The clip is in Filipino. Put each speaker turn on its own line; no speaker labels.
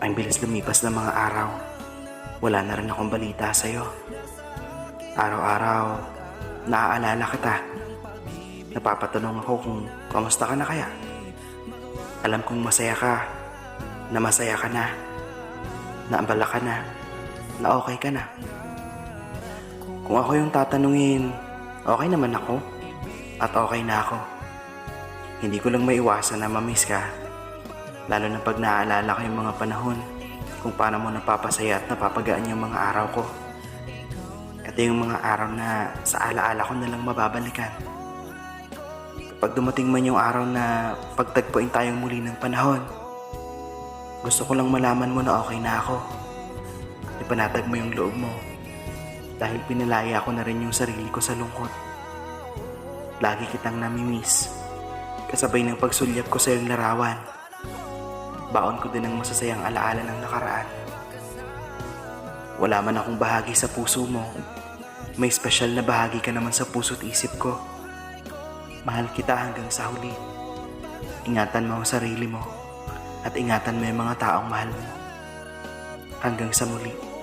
Ang bilis lumipas ng mga araw. Wala na rin akong balita sa'yo. Araw-araw, naaalala kita. Napapatanong ako kung kamusta ka na kaya. Alam kong masaya ka, na masaya ka na, naabala ka na okay ka na. Kung ako yung tatanungin, okay naman ako at okay na ako. Hindi ko lang maiwasan na mamiss ka, lalo na pag naaalala ko yung mga panahon kung paano mo napapasaya at napapagaan yung mga araw ko. Ito yung mga araw na sa alaala ko nalang mababalikan. Kapag dumating man yung araw na pagtagpuin tayong muli ng panahon, gusto ko lang malaman mo na okay na ako. Ipanatag mo yung loob mo dahil pinalaya ko na rin yung sarili ko sa lungkot. Lagi kitang namimiss, kasabay ng pagsulyap ko sa iyong larawan. Baon ko din ang masasayang alaala ng nakaraan. Wala man akong bahagi sa puso mo, may espesyal na bahagi ka naman sa puso't isip ko. Mahal kita hanggang sa huli. Ingatan mo ang sarili mo at ingatan mo yung mga taong mahal mo. Hanggang sa muli.